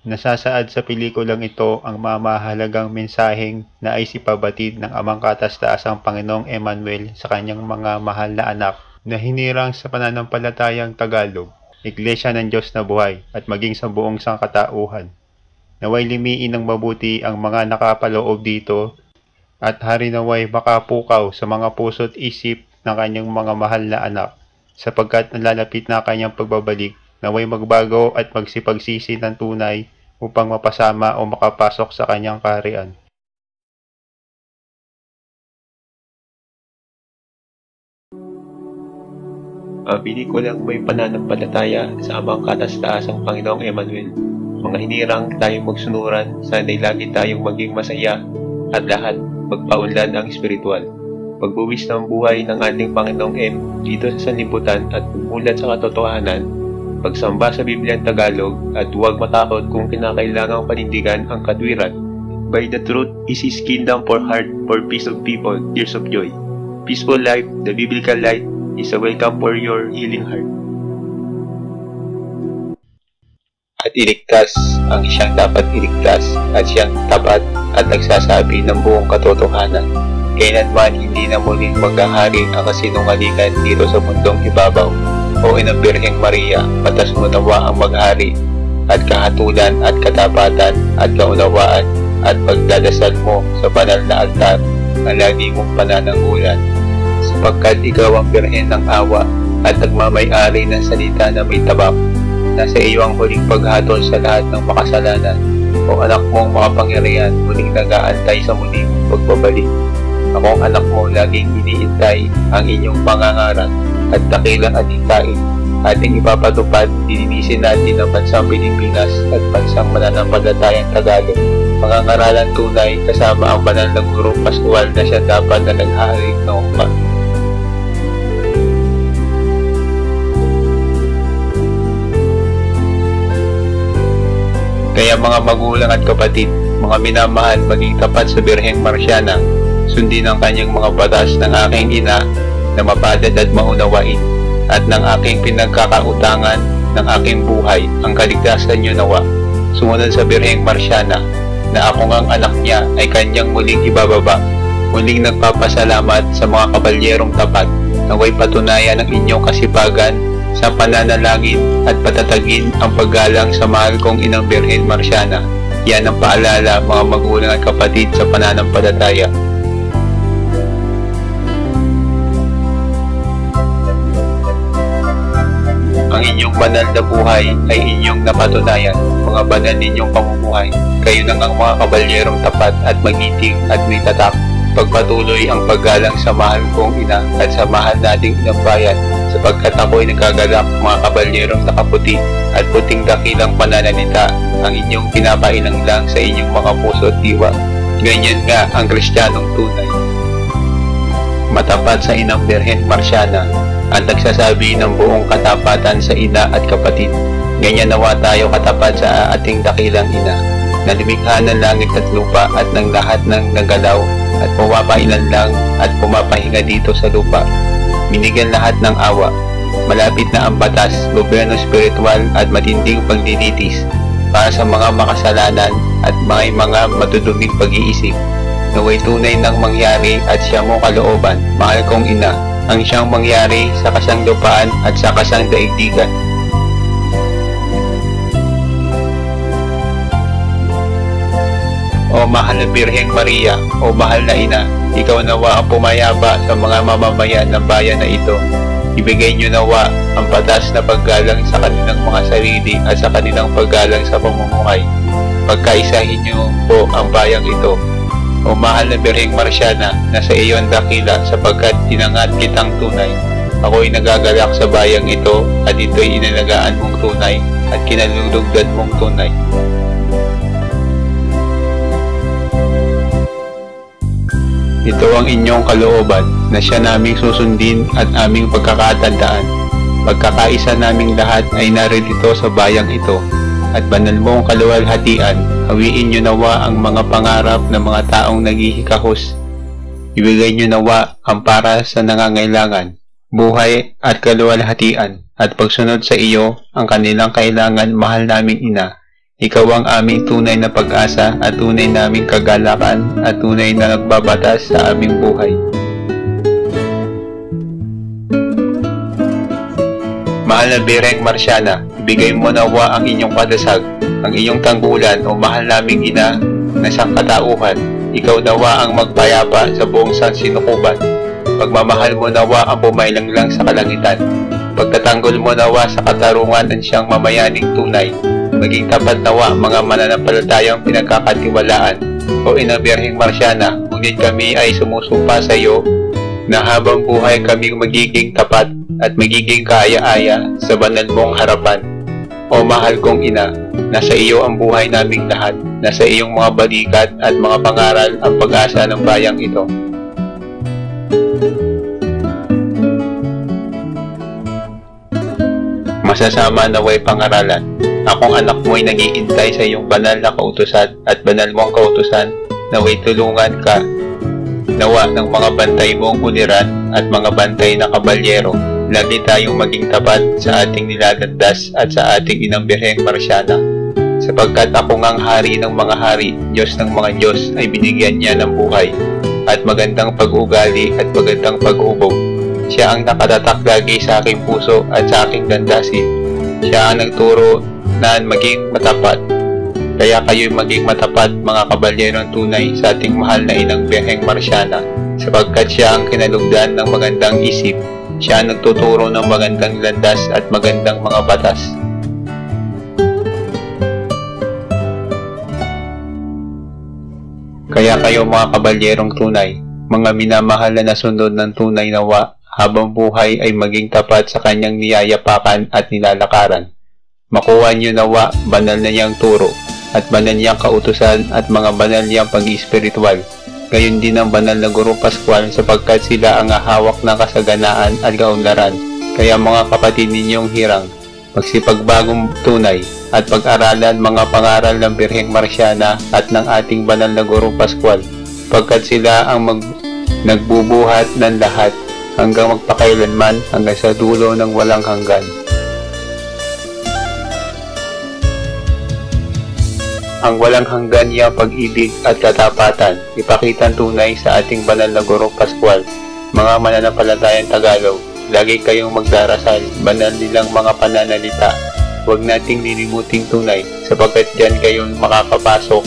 Nasasaad sa pelikulang ito ang mamahalagang mensaheng nais ipabatid ng Amang Katas-Taasang Panginoong Emmanuel sa kanyang mga mahal na anak na hinirang sa pananampalatayang Tagalog, Iglesia ng Diyos na buhay at maging sa buong sangkatauhan. Naway limiin ng mabuti ang mga nakapaloob dito at harinaway makapukaw sa mga puso't isip ng kanyang mga mahal na anak sapagkat nalalapit na kanyang pagbabalik. Naway magbago at magsipagsisi ng tunay upang mapasama o makapasok sa kanyang kaharian. Ang pelikulang may pananampalataya sa Amang Katas-Taasang Panginoong Emmanuel. Mga hinirang tayong magsunuran, sana'y lagi tayong maging masaya at lahat magpaunlad ang espiritual. Pagbuwis ng buhay ng ating Panginoong M dito sa sanlibutan at pumulat sa katotohanan, pagsamba sa Biblia ng Tagalog at huwag matakot kung kinakailangang panindigan ang katwiran. By the truth is His kingdom for heart, for peace of people, tears of joy. Peaceful life, the biblical light, is a welcome for your healing heart. At iligtas ang siyang dapat iligtas at siyang tapat at nagsasabi ng buong katotohanan. Kailanman hindi na muling maghahari ang kasinungalingan dito sa mundong ibabaw. O inang Birheng Maria, patas mo nawa ang maghari at kahatulan at katapatan at kaunawaan at pagdadasal mo sa banal na altar na lagi mong panananggulan. Sapagkat ikaw ang Birhen ng awa at nagmamay-ari ng salita na may tabak. Nasa iyo ang huling paghatol sa lahat ng makasalanan. O anak mong makapangyarihan, muling nag-aantay sa muling pagbabalik. Akong anak mo, laging iniintay ang inyong pangangaral at dakilang adhikain. Ating ipapatupad, dininisin natin ang bansang Pilipinas at bansang mananampalatayang Tagalog. Mga ngaralan tunay kasama ang banal ng gurong Pascual na siya dapat na naghahari ng umpa. Kaya mga magulang at kapatid, mga minamahal, maging tapat sa Birheng Marciana, sundin ang kanyang mga batas ng aking ina na mapalad at maunawain, at ng aking pinagkakautangan ng aking buhay ang kaligtasan niyo nawa. Sumunod sa Birheng Marciana na ako ngang anak niya ay kanyang muling ibababa. Muling nagpapasalamat sa mga kabalyerong tapat, naway patunayan ang inyong kasipagan sa pananalangin at patatagin ang paggalang sa mahal kong inang Birhen Marciana. Yan ang paalala mga magulang at kapatid sa pananampalataya. Ang inyong banal na buhay ay inyong napatunayan, mga banal ninyong pamumuhay. Kayo nang ang mga kabalyerong tapat at magiting at may tatak. Pagpatuloy ang paggalang sa mahal kong ina at sa mahal nating inang bayan, sapagkat ako'y nagagalak mga kabalyerong nakaputi at puting dakilang pananalita ang inyong pinapailang lang sa inyong mga puso at diwa. Ganyan nga ang Kristiyanong tunay. Matapat sa inang Birhen Marciana at nagsasabi ng buong katapatan sa ina at kapatid. Ganyan nawa tayo katapat sa ating dakilang ina, na lumikha ng langit at lupa at ng lahat ng nagalaw at pumapailan lang at pumapahinga dito sa lupa. Binigyan lahat ng awa. Malapit na ang batas, gobyerno spiritual at matinding paglilitis para sa mga makasalanan at mga matuduming pag-iisip. Naway tunay nang mangyari at siya mo kalooban, mahal kong ina, ang siyang mangyari sa kasanglupaan at sa kasangdaigdigan. O mahal na Birheng Maria, o mahal na ina, ikaw nawa ang pumayaba sa mga mamamayan ng bayan na ito. Ibigay niyo nawa ang patas na paggalang sa kanilang mga sarili at sa kanilang paggalang sa pamumuhay. Pagkaisahin niyo po ang bayang ito. O mahal na Birheng Marciana, nasa iyo ang dakila sapagkat tinangat kitang tunay. Ako'y nagagalak sa bayang ito at ito'y inalagaan mong tunay at kinalulugdan mong tunay. Ito ang inyong kalooban na siya naming susundin at aming pagkakatandaan. Pagkakaisa naming lahat ay naririto sa bayang ito at banal mong kaluwalhatian, hawiin nyo nawa ang mga pangarap ng mga taong naghihikahos. Ibigay nyo nawa ang para sa nangangailangan, buhay at kaluwalhatian at pagsunod sa iyo ang kanilang kailangan, mahal naming ina. Ikaw ang aming tunay na pag-asa at tunay naming kagalakan at tunay na nagbabatas sa aming buhay. Mahal na Birheng Marciana, ibigay mo nawa ang inyong kadasag, ang inyong tanggulan o mahal naming ina na siyang katauhan. Ikaw nawa ang magpayapa sa buong sansinukuban. Pagmamahal mo nawa ang pumailanglang sa kalangitan. Pagtatanggol mo nawa sa katarungan ang siyang mamayaning tunay. Maging tapat nawa mga mananampalatayang pinagkakatiwalaan. O Ina Birheng Marciana, ngunit kami ay sumusupa sa iyo na habang buhay kaming magiging tapat at magiging kaaya-aya sa banal mong harapan. O mahal kong ina, nasa iyo ang buhay naming lahat, nasa iyong mga balikat at mga pangaral ang pag-asa ng bayang ito. Masasama nawa'y pangaralan. Akong anak mo'y nag-iintay sa iyong banal na kautusan at banal mong kautusan nawa'y tulungan ka nawa ng mga bantay mong uliran at mga bantay na kabalyero. Lagi tayong maging tapat sa ating nilalandas at sa ating Inang Birheng Marciana. Sapagkat ako ngang hari ng mga hari, Diyos ng mga Diyos, ay binigyan niya ng buhay at magandang pag-ugali at magandang pag-ubog. Siya ang nakatatak lagi sa aking puso at sa aking landasin. Siya ang nagturo na maging matapat. Kaya kayo'y maging matapat mga kabalyerong tunay sa ating mahal na Inang Birheng Marciana, sapagkat siya ang kinalugdan ng magandang isip. Siya ang nagtuturo ng magandang landas at magandang mga batas. Kaya kayo mga kabalyerong tunay, mga minamahal na nasunod ng tunay nawa, habang buhay ay maging tapat sa kanyang niyayapakan at nilalakaran. Makuha niyo nawa banal na niyang turo at banal niyang kautusan at mga banal niyang pag-espiritual. Gayon din ang banal na Guro Pascual sapagkat sila ang hawak ng kasaganaan at kaunlaran. Kaya mga kapatid ninyong hirang, magsipagbagong tunay at pag-aralan mga pangaral ng Birheng Marciana at ng ating banal na Guro Pascual, pagkat sila ang nagbubuhat ng lahat hanggang magpakailanman hanggang sa dulo ng walang hanggan. Ang walang hanggan niyang pag-ibig at katapatan, ipakitang tunay sa ating banal na Guro Pascual. Mga mananampalatayang Tagalog, lagi kayong magdarasal, banal nilang mga pananalita. Huwag nating lilimuting tunay, sapagkat diyan kayong makakapasok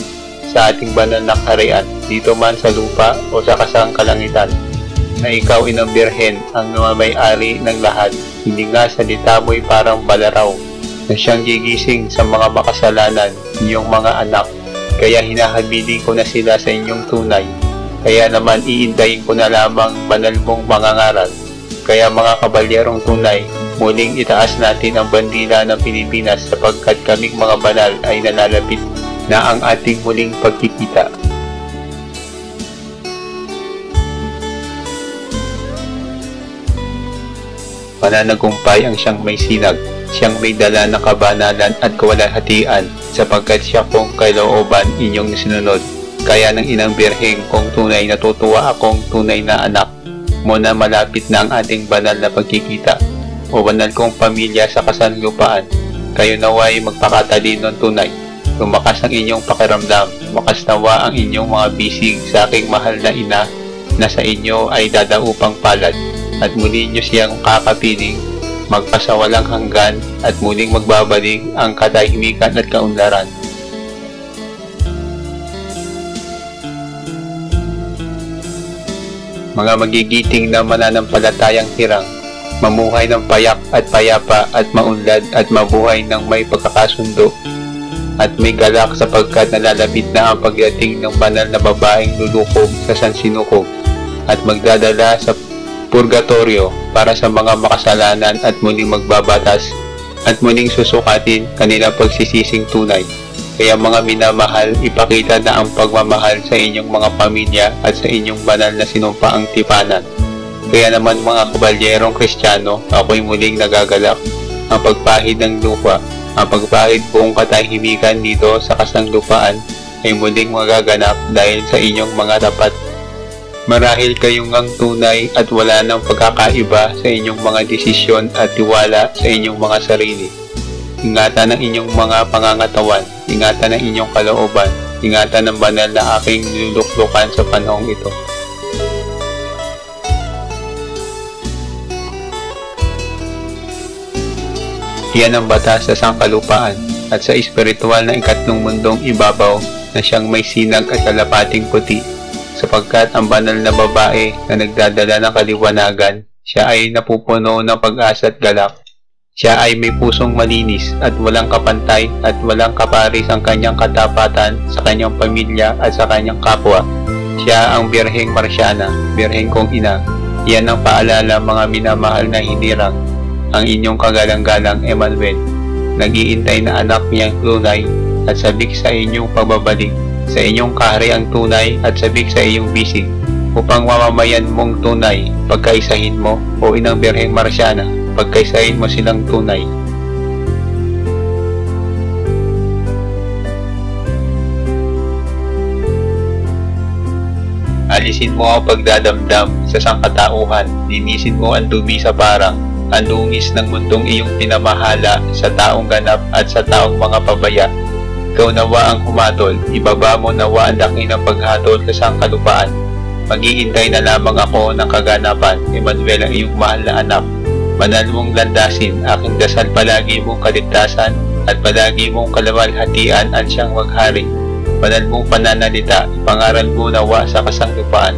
sa ating banal na kaharian, dito man sa lupa o sa kasangkalangitan. Na ikaw, Inang Birhen, ang may-ari ng lahat, hindi nga salita mo'y parang balaraw, na siyang gigising sa mga makasalanan, inyong mga anak. Kaya hinahabilin ko na sila sa inyong tunay. Kaya naman iintayin ko na lamang banal mong mga ngaral. Kaya mga kabalyerong tunay, muling itaas natin ang bandila ng Pilipinas sapagkat kaming mga banal ay nalalapit na ang ating muling pagkikita. Mananagumpay ang siyang may sinag, siyang may dala ng kabanalan at kawalhatian, sapagkat siya kong kalooban inyong sinunod. Kaya ng Inang Birheng kong tunay natutuwa akong tunay na anak mo na malapit na ang ating banal na pagkikita. O banal kong pamilya sa kasanlupaan, kayo naway magpakatalino tunay. Lumakas ang inyong pakiramdam, lumakas nawa ang inyong mga bisig sa aking mahal na ina na sa inyo ay dadaupang palad. At muli nyo siyang kakapiling, magpasawalang hanggan at muling magbabalik ang katahimikan at kaunlaran. Mga magigiting na mananampalatayang hirang, mamuhay ng payak at payapa at maunlad at mabuhay ng may pagkakasundo at may galak sapagkat nalalapit na ang pagdating ng banal na babaeng lulukob sa sansinukob at magdadala sa purgatorio para sa mga makasalanan at muling magbabatas at muling susukatin kanilang pagsisising tunay. Kaya mga minamahal, ipakita na ang pagmamahal sa inyong mga pamilya at sa inyong banal na sinumpaang tipanan. Kaya naman mga kabalyerong Kristiyano, ako'y muling nagagalak ang pagpahid ng lupa. Ang pagpahid buong katahimikan dito sa kasanglupaan ay muling magaganap dahil sa inyong mga tapat. Marahil kayong ang tunay at wala nang pagkakaiba sa inyong mga desisyon at tiwala sa inyong mga sarili. Ingatan ang inyong mga pangangatawan ingatan ang inyong kalooban, ingatan ang banal na aking niluluklukan sa panahong ito. Iyan ang batas sa sangkalupaan at sa espiritual na ikatlong mundong ibabaw na siyang may sinag at kalapating puti, sapagkat ang banal na babae na nagdadala ng kaliwanagan, siya ay napupuno ng pag-asa at galak. Siya ay may pusong malinis at walang kapantay at walang kaparis ang kanyang katapatan sa kanyang pamilya at sa kanyang kapwa. Siya ang Birheng Marsiana, Birheng kong ina. Iyan ang paalala mga minamahal na hinirang, ang inyong kagalang-galang Emmanuel, nag-iintay na anak niyang tunay at sabik sa inyong pagbabalik, sa inyong kahariang tunay at sabik sa iyong bisig, upang mamamayan mong tunay, pagkaisahin mo, o inang Birheng Marsiana, pagkaisahin mo silang tunay. Alisin mo ang pagdadamdam sa sangkatauhan, linisin mo ang dumi sa parang, ang dungis ng mundong iyong pinamahala sa taong ganap at sa taong mga pabaya. Ikaw nawa ang humatol, ibaba mo nawa ang laki ng paghatol sa sangkalupaan. Mag-iintay na lamang ako ng kaganapan, Emmanuel ang iyong mahal na anak. Banal mong landasin, aking dasal palagi mong kaligtasan, at palagi mong kalawalhatian at siyang maghari. Banal mong pananalita, ipangaral mo nawa sa kasanglupaan.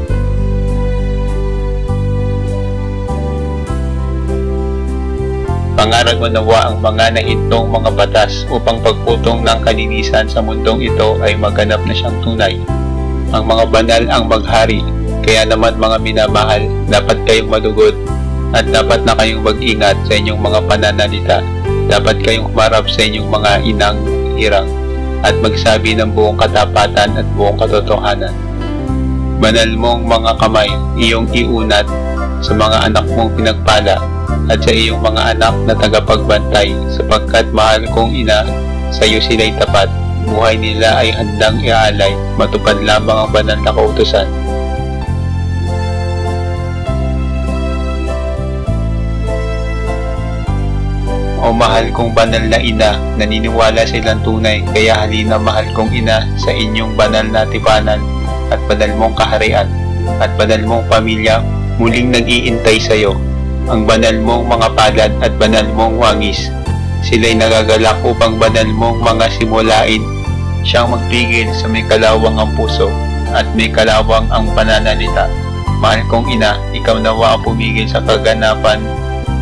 Pangaral mo nawa ang mga nahintong mga batas upang pagputong ng kalinisan sa mundong ito ay maganap na siyang tunay. Ang mga banal ang maghari, kaya naman mga minamahal, dapat kayong malugod at dapat na kayong mag-ingat sa inyong mga pananalita. Dapat kayong humarap sa inyong mga inang hirang at magsabi ng buong katapatan at buong katotohanan. Banal mong mga kamay, iyong iunat sa mga anak mong pinagpala at sa iyong mga anak na tagapagbantay, sapagkat mahal kong ina, sa iyo sila'y tapat, buhay nila ay handang iaalay, matupad lamang ang banal na kautusan. O mahal kong banal na ina, naniniwala silang tunay, kaya halina mahal kong ina sa inyong banal na tipanan at banal mong kaharian at banal mong pamilya, muling nag-iintay sa iyo. Ang banal mong mga palad at banal mong wangis, sila'y nagagalak upang banal mong mga simulain, siyang magpigil sa may kalawang ang puso at may kalawang ang pananalita. Mahal kong ina, ikaw nawa ang pumigil sa kaganapan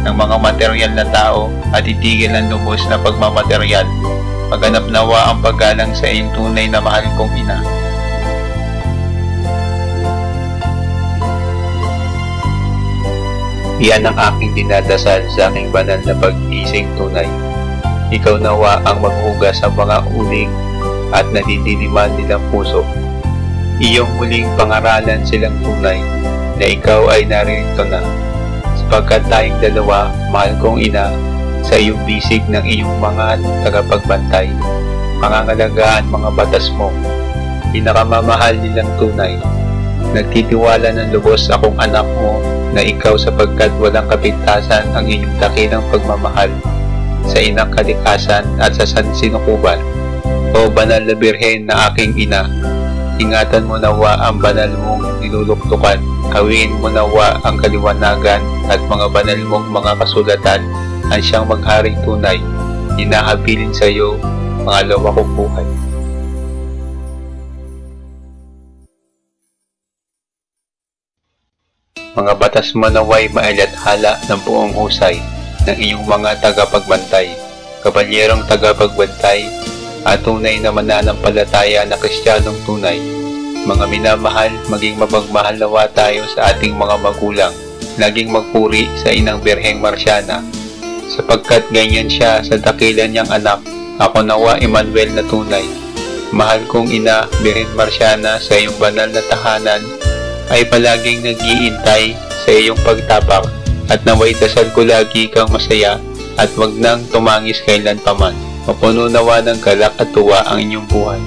ng mga materyal na tao at itigil ang lubos na pagmamateryal. Maganap nawa ang paggalang sa iyong tunay na mahal kong ina. Iyan ang aking dinadasal sa aking banal na pag-ising tunay. Ikaw nawa ang maghugas sa mga uling at nadidiliman nilang puso. Iyong muling pangaralan silang tunay na ikaw ay naririto na, sapagkat tayong dalawa, mahal kong ina, sa iyong bisig ng iyong mga tagapagbantay, pangangalagaan mga batas mo, pinakamamahal nilang tunay. Nagtitiwala ng lubos akong anak mo na ikaw, sapagkat walang kapintasan ang iyong dakilang pagmamahal sa inang kalikasan at sa sansinukuban. O banal na Birhen na aking ina, ingatan mo nawa ang banal mong niluluktukan, hawiin mo nawa ang kaliwanagan at mga banal mong mga kasulatan ang siyang magharing tunay, hinahabilin sa iyo mga lawa kong buhay. Mga batas mo naway mailathala ng buong husay ng iyong mga tagapagbantay, kabalyerong tagapagbantay at tunay na mananampalataya na Kristiyanong tunay. Mga minamahal, maging mapagmahal nawa tayo sa ating mga magulang, laging magpuri sa inang Birheng Marsiana, sapagkat ganyan siya sa dakilan niyang anak. Ako nawa Emmanuel na tunay. Mahal kong ina, Birhen Marsiana, sa iyong banal na tahanan ay palaging nag-iintay sa iyong pagtapak, at naway dasal ko lagi kang masaya at wag nang tumangis kailan paman. Mapuno nawa ng galak at tuwa ang inyong buhay.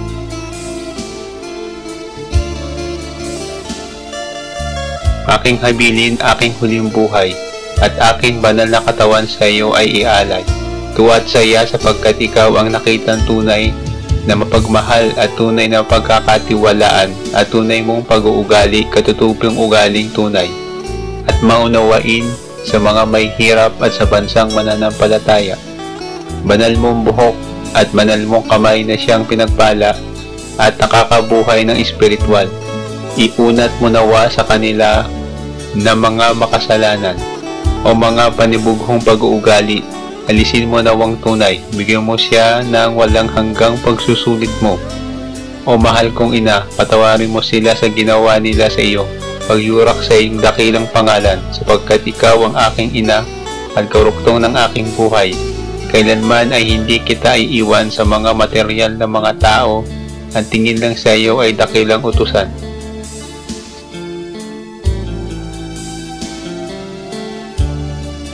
Aking habilin, aking huling buhay, at aking banal na katawan sa iyo ay ialay. Tuwa at saya sapagkat ikaw ang nakitang tunay na mapagmahal at tunay na pagkakatiwalaan at tunay mong pag-uugali katutubong ugaling tunay at maunawain sa mga may hirap at sa bansang mananampalataya. Banal mong buhok at banal mong kamay na siyang pinagpala at nakakabuhay ng espiritual. Iunat mo nawa sa kanila na mga makasalanan o mga panibughong pag-uugali. Alisin mo nawang tunay, bigyan mo siya ng walang hanggang pagsusulit mo. O mahal kong ina, patawarin mo sila sa ginawa nila sa iyo. Pagyurak sa iyong dakilang pangalan, sapagkat ikaw ang aking ina at karuktong ng aking buhay. Kailanman ay hindi kita iiwan sa mga material na mga tao, ang tingin lang sa iyo ay dakilang utusan.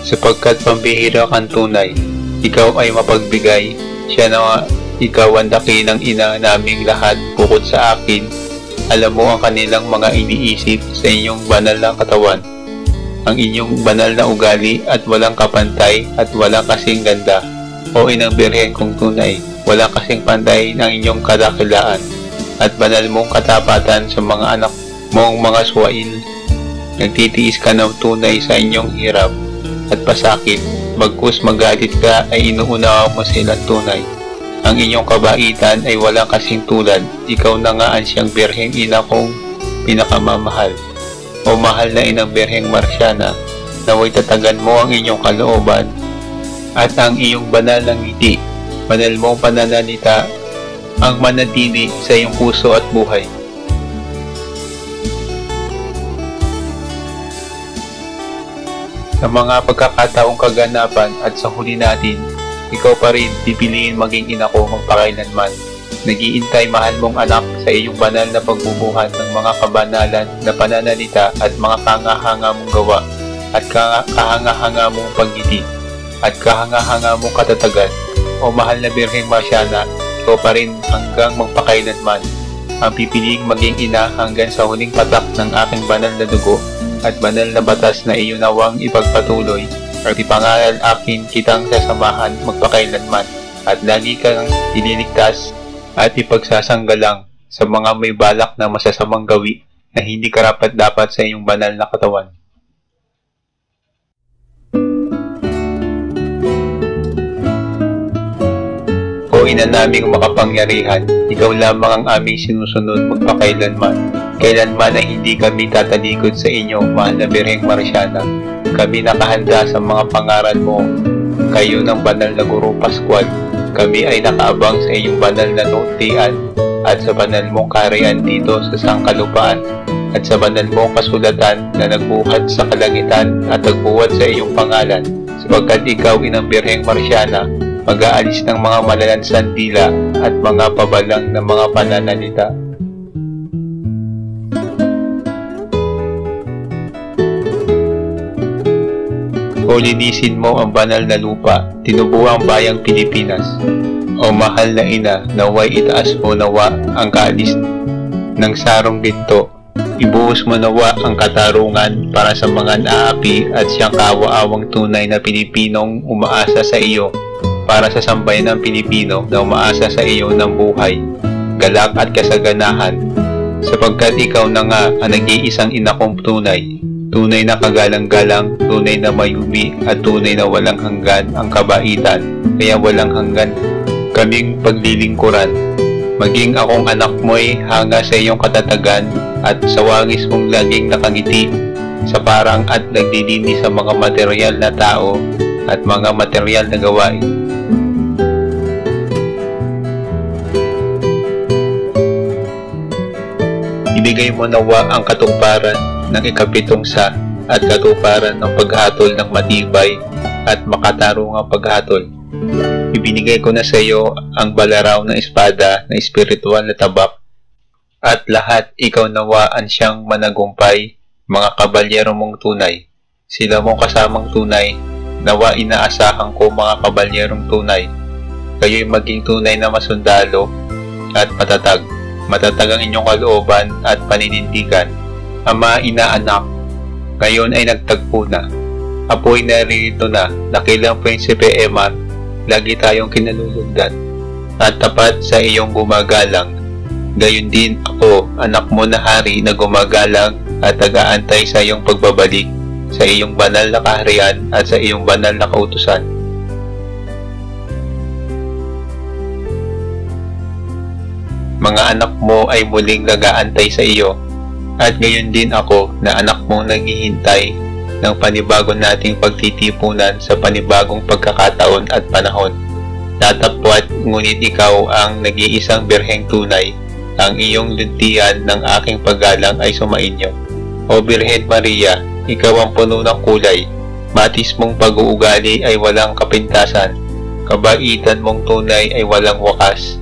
Sapagkat pambihira kang tunay, ikaw ay mapagbigay, siya na ikaw ang dakilang ina naming lahat bukod sa akin. Alam mo ang kanilang mga iniisip sa inyong banal na katawan, ang inyong banal na ugali at walang kapantay at walang kasing ganda. O inang birhen kong tunay, walang kasing pantay ng inyong kadakilaan at banal mong katapatan sa mga anak mong mga suwail. Nagtitiis ka ng tunay sa inyong hirap at pasakit, bagkus magalit ka ay inuunawa mo silang tunay. Ang inyong kabaitan ay walang kasing tulad, ikaw na nga ang siyang birheng ina kong pinakamamahal. O mahal na inang birheng Marciana, naway tatagan mo ang inyong kalooban at ang iyong banal na ngiti, banal mong pananalita, ang manatili sa iyong puso at buhay. Sa mga pagkakataong kaganapan at sa huli natin, ikaw pa rin pipiliin maging ina ko magpakailanman. Nag-iintay mahal mong anak sa iyong banal na pagbubuhat ng mga kabanalan na pananalita at mga kahanga-hanga mong gawa at kahanga-hanga mong pagngiti at kahanga-hanga mong katatagan. O mahal na Birheng Marciana, ikaw pa rin hanggang magpakailanman ang pipiliing maging ina hanggang sa huling patak ng aking banal na dugo at banal na batas na iyo nawang ipagpatuloy at ipangaral akin kitang sasamahan magpakailanman at lagi kang ililigtas at ipagsasanggalang sa mga may balak na masasamang gawi na hindi karapat-dapat sa iyong banal na katawan. O ina naming makapangyarihan, ikaw lamang ang aming sinusunod magpakailanman. Kailanman ay hindi kami tatalikod sa inyo, mahal na Birheng Marciana. Kami nakahanda sa mga pangaral mo, kayo ng banal na Guro Pascual. Kami ay nakaabang sa iyong banal na nuntian at sa banal mong kaharian dito sa sangkalupaan at sa banal mong kasulatan na nagbuhat sa kalangitan at nagbuhat sa iyong pangalan. Sapagkat ikaw, inang Birheng Marciana, mag-aalis ng mga malalansang dila at mga pabalang na mga pananalita. O linisin mo ang banal na lupa, tinubuo ang bayang Pilipinas. O mahal na ina, naway itaas mo nawa ang kaalis ng sarong ginto. Ibuhos mo nawa ang katarungan para sa mga naapi at siyang kawa-awang tunay na Pilipinong umaasa sa iyo, para sa sambayan ng Pilipino na umaasa sa iyo ng buhay, galak at kasaganahan, sapagkat ikaw na nga ang nag-iisang ina kong tunay. Tunay na kagalang-galang, tunay na mayumi at tunay na walang hanggan ang kabaitan, kaya walang hanggan kaming paglilingkuran. Maging akong anak mo'y hanga sa iyong katatagan at sa wangis mong laging nakangiti sa parang at nagdilini sa mga material na tao at mga material na gawain. Ibigay mo nawa ang katuparan ng ikapitong sa at katuparan ng paghatol ng matibay at makatarungang paghatol. Ibinigay ko na sa iyo ang balaraw ng espada na espiritual na tabak at lahat ikaw nawaan siyang managumpay, mga kabalyero mong tunay. Sila mong kasamang tunay, nawa inaasahan ko mga kabalyerong tunay. Kayo'y maging tunay na masundalo at matatag. Matatag ang inyong kalooban at paninindigan. Ama, ina, anak, ngayon ay nagtagpo na. Apo'y naririto na, dakilang Prinsipe Emar, lagi tayong kinalulugdan. at tapat sa iyong gumagalang. Gayon din ako, anak mo na hari na gumagalang at nag-aantay sa iyong pagbabalik, sa iyong banal na kaharian at sa iyong banal na kautusan. Mga anak mo ay muling nag-aantay sa iyo, at gayon din ako na anak mong naghihintay ng panibago nating pagtitipunan sa panibagong pagkakataon at panahon. Tatapwat, ngunit ikaw ang nag-iisang birheng tunay, ang iyong luntian ng aking paggalang ay sumainyo. O Birhen Maria, ikaw ang puno ng kulay, batis mong pag-uugali ay walang kapintasan, kabaitan mong tunay ay walang wakas.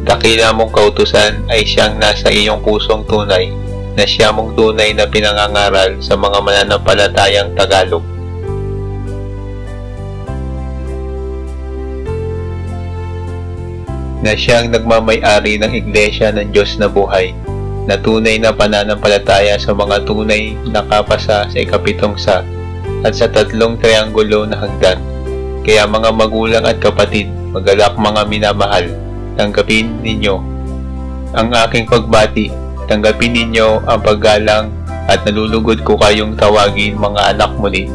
Dakila mong kautusan ay siyang nasa iyong pusong tunay, na siya mong tunay na pinangangaral sa mga mananampalatayang Tagalog. Na siyang nagmamay-ari ng Iglesia ng Diyos na buhay, na tunay na pananampalataya sa mga tunay na kapasa sa ikapitong sa at sa tatlong trianggulo na hagdan. Kaya mga magulang at kapatid, magalak mga minamahal, tanggapin ninyo ang aking pagbati, tanggapin ninyo ang paggalang at nalulugod ko kayong tawagin mga anak muli.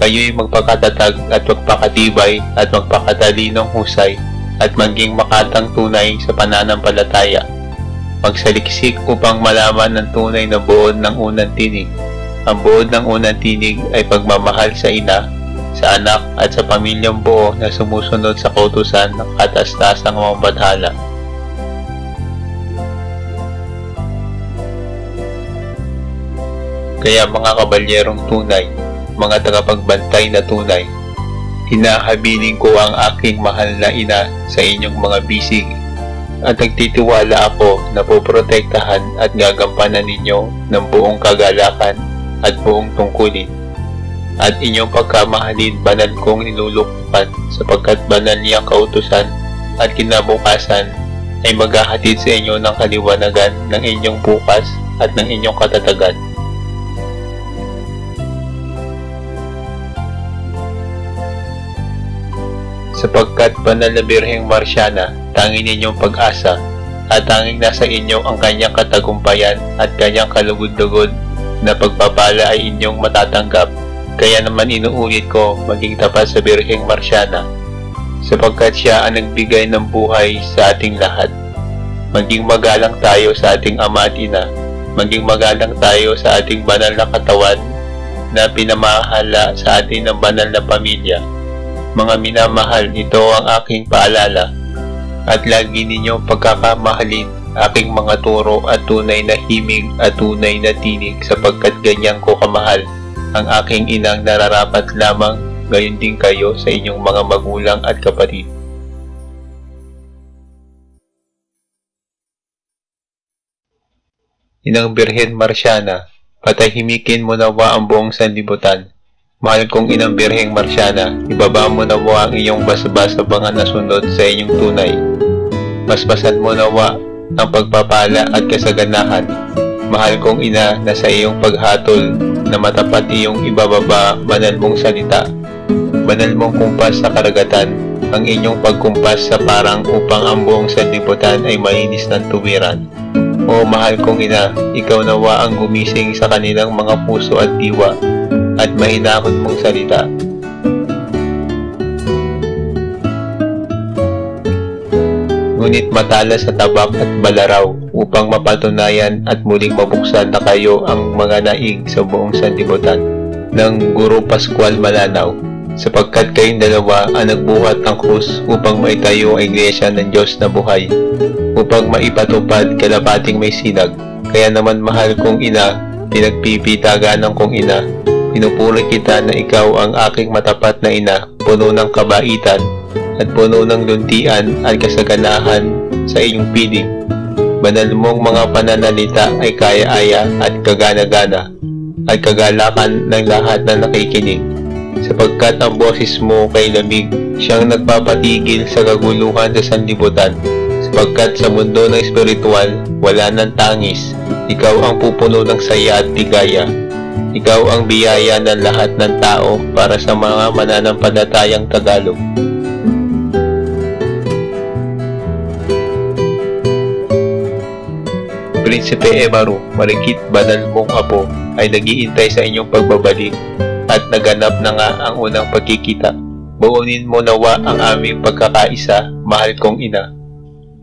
Kayo'y magpakatatag at magpakatibay at magpakatalinong husay at maging makatang tunay sa pananampalataya. Magsaliksik upang malaman ng tunay na buod ng unang tinig. Ang buod ng unang tinig ay pagmamahal sa ina, sa anak at sa pamilyang buo na sumusunod sa kautusan ng katas-tasang mambadhala. Kaya mga kabalyerong tunay, mga tagapagbantay na tunay, hinahabilin ko ang aking mahal na ina sa inyong mga bisig at nagtitiwala ako na poprotektahan at gagampanan ninyo ng buong kagalakan at buong tungkulin. At inyong pagkamahalin banal kong nilulukukan sapagkat banal niyang kautusan at kinabukasan ay maghahatid sa inyo ng kaliwanagan ng inyong bukas at ng inyong katatagan. Sapagkat banal na Birheng Marciana, tanging ninyong pag-asa, at tanging nasa inyo ang kanyang katagumpayan at kanyang kalugod-lugod na pagpapala ay inyong matatanggap. Kaya naman inuulit ko maging tapat sa Birheng Marciana, sapagkat siya ang nagbigay ng buhay sa ating lahat. Maging magalang tayo sa ating ama at ina, maging magalang tayo sa ating banal na katawan na pinamahala sa atin ng banal na pamilya. Mga minamahal, ito ang aking paalala, at lagi ninyong pagkakamahalin aking mga turo at tunay na himig at tunay na tinig, sapagkat ganyan ko kamahal ang aking inang nararapat lamang, gayon din kayo sa inyong mga magulang at kapatid. Inang Birhen Marciana, patahimikin mo nawa ang buong sanlibutan. Mahal kong Inang Birheng Marciana, ibaba mo nawa ang iyong basbas sa mga nasunod sa inyong tunay. Basbasan mo nawa ang pagpapala at kasaganahan. Mahal kong ina, na sa iyong paghatol na matapat iyong ibababa banal mong salita. Banal mong kumpas sa karagatan, ang inyong pagkumpas sa parang upang ang buong sanlibutan ay malinis ng tuwiran. O mahal kong ina, ikaw nawa ang gumising sa kanilang mga puso at diwa, at mahinahon mong salita. Ngunit matala sa tabak at balaraw upang mapatunayan at muling mabuksan na kayo ang mga naig sa buong sanlibutan ng Guro Pascual Malanaw, sapagkat kayong dalawa ang nagbuhat ng krus upang maitayo ang Iglesia ng Diyos na buhay, upang maipatupad kalapating may sinag. Kaya naman mahal kong ina, pinagpipitaganan kong ina, pinupuri kita na ikaw ang aking matapat na ina, puno ng kabaitan at puno ng luntian at kasaganahan sa iyong piling. Banal mong mga pananalita ay kaya-aya at kagana-gana at kagalakan ng lahat na nakikinig, sapagkat ang boses mo kay lamig, siyang nagpapatigil sa kaguluhan sa sanlibutan, sapagkat sa mundo ng espiritual wala nang tangis. Ikaw ang pupuno ng saya at ligaya. Ikaw ang biyaya ng lahat ng tao para sa mga mananampalatayang Tagalog. Prinsipe Emaru, marikit banal mong apo, ay nag-iintay sa inyong pagbabalik at naganap na nga ang unang pagkikita. Buunin mo nawa ang aming pagkakaisa, mahal kong ina.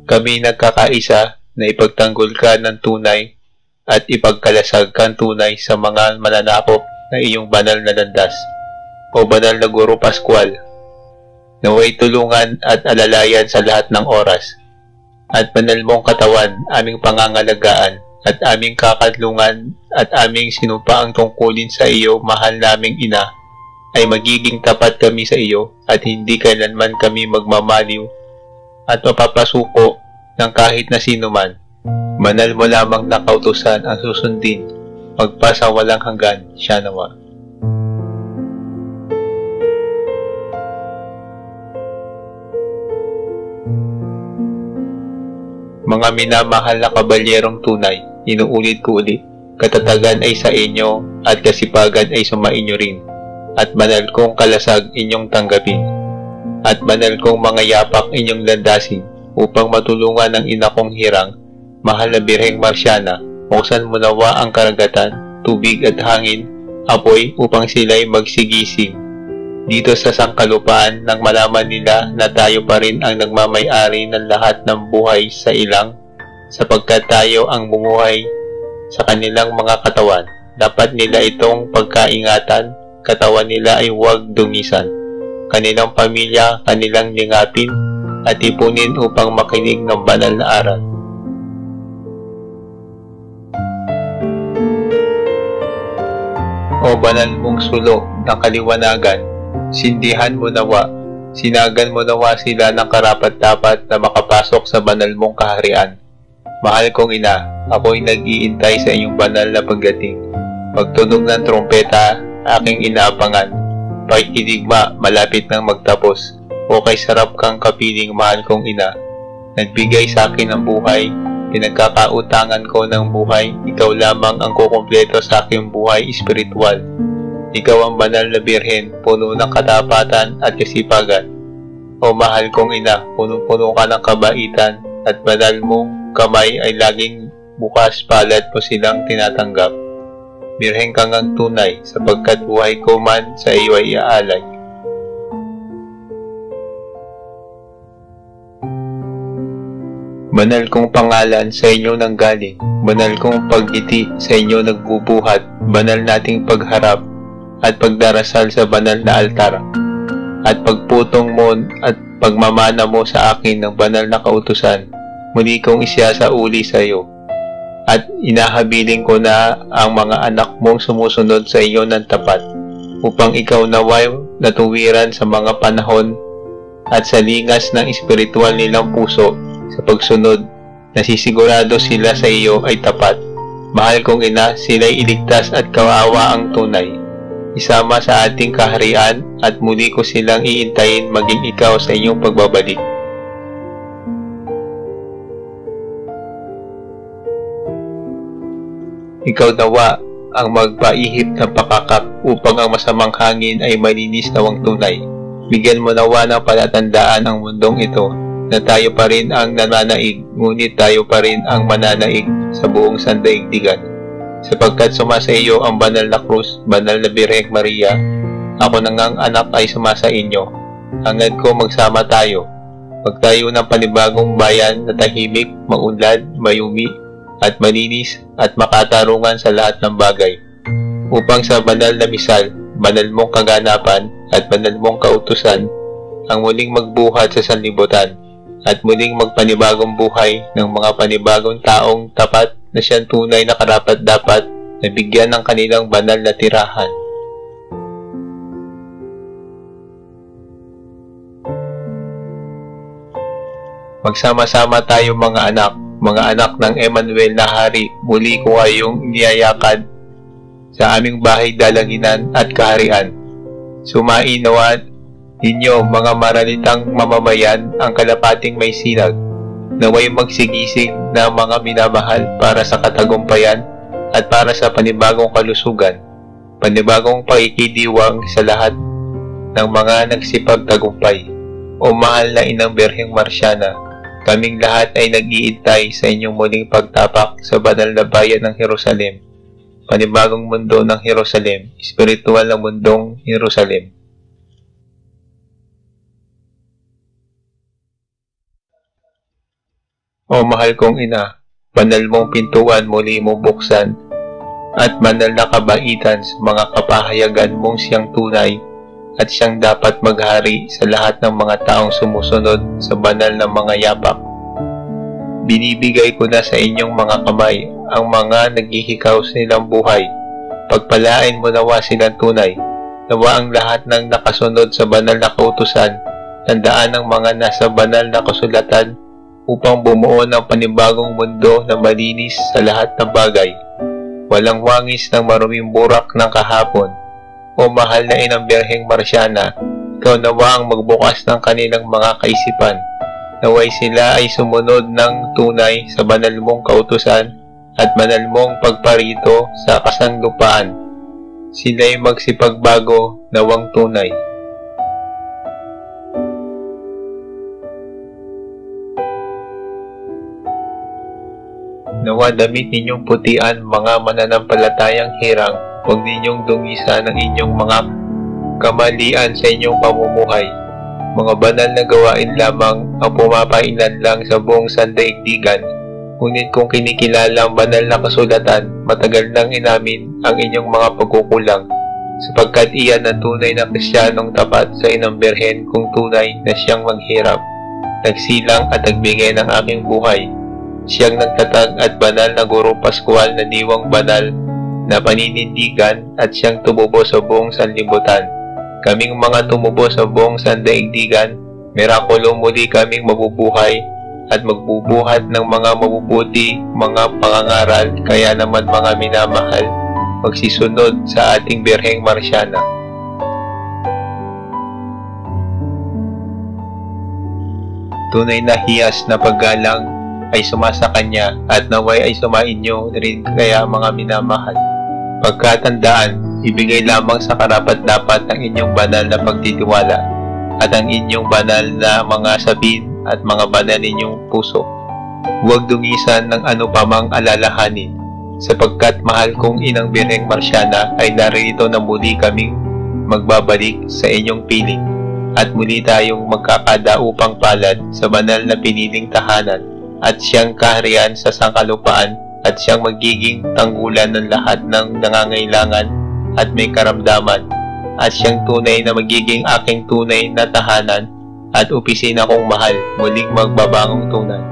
Kami nagkakaisa na ipagtanggol ka ng tunay at ipagkalasag kang tunay sa mga mananakop na iyong banal na landas. O banal na Guro Pascual, naway tulungan at alalayan sa lahat ng oras. At banal mong katawan, aming pangangalagaan at aming kakadlungan at aming sinumpaang tungkulin sa iyo, mahal naming ina, ay magiging tapat kami sa iyo at hindi kailanman kami magmamaliw at mapapasuko ng kahit na sino man. Banal mo lamang na kautusan ang susundin, magpasa walang hanggan, siya nawa. Mga minamahal na kabalyerong tunay, inuulit ko ulit, katatagan ay sa inyo at kasipagan ay sumainyo rin, at banal kong kalasag inyong tanggapin, at banal kong mga yapak inyong landasin, upang matulungan ang ina kong hirang, mahal na Birheng Marciana, buksan mo nawa ang karagatan, tubig at hangin, apoy upang sila'y magsigising. Dito sa sangkalupaan nang malaman nila na tayo pa rin ang nagmamay-ari ng lahat ng buhay sa ilang, sapagkat tayo ang bumuhay sa kanilang mga katawan. Dapat nila itong pagkaingatan, katawan nila ay huwag dumisan. Kanilang pamilya, kanilang lingapin at ipunin upang makinig ng banal na aral. O banal mong sulok ng kaliwanagan, sindihan mo nawa, sinagan mo nawa sila ng karapat-dapat na makapasok sa banal mong kaharian. Mahal kong ina, ako'y nag-iintay sa iyong banal na pagdating. Pagtunog ng trompeta, aking inaabangan. Pakikidigma, malapit nang magtapos. O kay sarap kang kapiling, mahal kong ina. Nagbigay sa akin ng buhay, pinagkakautangan ko ng buhay. Ikaw lamang ang kukumpleto sa aking buhay espiritual. Ikaw ang banal na birhen, puno ng katapatan at kasipagan. O mahal kong ina, puno-puno ka ng kabaitan at banal mong kamay ay laging bukas, palad mo silang tinatanggap. Birhen kang ang tunay, sapagkat buhay ko man sa iyo ay iaalay. Banal kong pangalan sa inyo nanggaling, banal kong pagngiti sa inyo nagbubuhat, banal nating pagharap at pagdarasal sa banal na altar, at pagputong mo at pagmamana mo sa akin ng banal na kautusan, muli kong isisauli sa iyo. At inahabiling ko na ang mga anak mong sumusunod sa iyo ng tapat, upang ikaw naway natuwiran sa mga panahon at sa lingas ng espiritual nilang puso sa pagsunod, nasisigurado sila sa iyo ay tapat. Mahal kong ina, sila'y iligtas at kawawa ang tunay. Isama sa ating kaharian at muli ko silang iintayin maging ikaw sa inyong pagbabalik. Ikaw nawa ang magpaihip ng pakakak upang ang masamang hangin ay malinis nawang tunay. Bigyan mo nawa ng palatandaan ang mundong ito na tayo pa rin ang nananaig, ngunit tayo pa rin ang mananaig sa buong sandaigdigan. Sapagkat sumasa iyo ang banal na krus, banal na Birheng Maria, ako nangang anak ay sumasa inyo. Hangad ko magsama tayo, magtayo ng panibagong bayan na tahimik, maunlad, mayumi, at malinis, at makatarungan sa lahat ng bagay. Upang sa banal na misal, banal mong kaganapan, at banal mong kautusan, ang muling magbuhat sa sanlibutan, at muling magpanibagong buhay ng mga panibagong taong tapat na siyang tunay na karapat-dapat na bigyan ng kanilang banal na tirahan. Magsama-sama tayo mga anak ng Emmanuel na Hari, muli ko kayong iniyayakad sa aming bahay dalanginan at kaharian. Sumain nawa ninyo mga maralitang mamamayan ang kalapating may sinag, naway magsigisig na mga minamahal para sa katagumpayan at para sa panibagong kalusugan, panibagong pakikidiwang sa lahat ng mga nagsipagtagumpay. O mahal na Inang Birheng Marciana, Kaming lahat ay nag-iintay sa inyong muling pagtapak sa banal na bayan ng Jerusalem, panibagong mundo ng Jerusalem, espiritual na mundong Jerusalem. O mahal kong ina, banal mong pintuan muli mong buksan, at banal na kabaitan sa mga kapahayagan mong siyang tunay at siyang dapat maghari sa lahat ng mga taong sumusunod sa banal na mga yapak. Binibigay ko na sa inyong mga kamay ang mga naghihikaw sa nilang buhay. Pagpalain mo nawa silang tunay, nawa ang lahat ng nakasunod sa banal na kautusan, tandaan ng mga nasa banal na kasulatan upang bumuo ng panibagong mundo na malinis sa lahat ng bagay. Walang wangis ng maruming burak ng kahapon. O mahal na inang Birheng Marciana, ikaw nawa ang magbukas ng kanilang mga kaisipan. Naway sila ay sumunod ng tunay sa banal mong kautusan at banal mong pagparito sa kasanlupaan. Sila'y magsipagbago nawang tunay. Nawa damit ninyong putian mga mananampalatayang hirang, huwag ninyong dungisa ng inyong mga kamalian sa inyong pamumuhay. Mga banal na gawain lamang ang pumapainan lang sa buong sandaigdigan, ngunit kung kinikilala ang banal na kasulatan, matagal nang inamin ang inyong mga pagkukulang, sapagkat iyan ang tunay na Kristiyanong tapat sa Inang Birhen kung tunay na siyang maghirap, nagsilang at nagbigay ng aking buhay. Siyang nagtatag at banal na guro paskual na diwang banal na paninindigan at siyang tumubo sa buong sanlibutan. Kaming mga tumubo sa buong sandaigdigan, mirakulo muli kaming mabubuhay at magbubuhat ng mga mabubuti, mga pangangaral, kaya naman mga minamahal, magsisunod sa ating Birheng Marciana. Tunay na hiyas na paggalang ay sumasa kanya at naway ay sumainyo rin kaya mga minamahal. Pagkatandaan, ibigay lamang sa karapat-dapat ang inyong banal na pagtitiwala at ang inyong banal na mga sabihin at mga banal ninyong puso. Huwag dungisan ng ano pamang alalahanin, sapagkat mahal kong Inang Birheng Marciana ay narito na muli kaming magbabalik sa inyong piling at muli tayong magkakadaupang palad sa banal na piniling tahanan at siyang kaharian sa sangkalupaan at siyang magiging tanggulan ng lahat ng nangangailangan at may karamdaman at siyang tunay na magiging aking tunay na tahanan at opisina kong mahal, muling magbabangong tunay.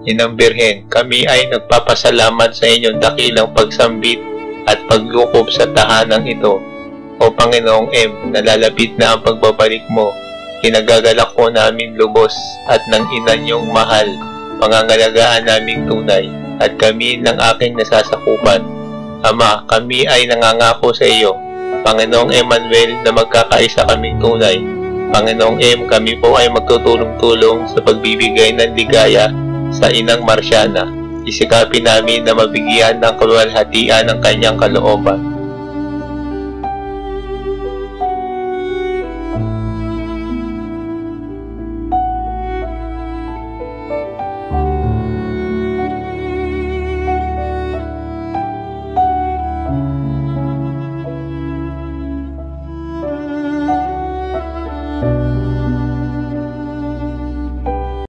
Inang Birhen, kami ay nagpapasalamat sa inyong dakilang pagsambit at paglukob sa tahanang ito. O Panginoong M, nalalapit na ang pagbabalik mo. Kinagagalak ko namin lubos at ng ina niyong mahal, pangangalagaan naming tunay, at kami ng aking nasasakupan. Ama, kami ay nangangako sa iyo, Panginoong Emmanuel, na magkakaisa kaming tunay. Panginoong M, kami po ay magtutulong-tulong sa pagbibigay ng ligaya sa Inang Marciana. Isikapin namin na mabigyan ng kaluwalhatian ng kanyang kalooban.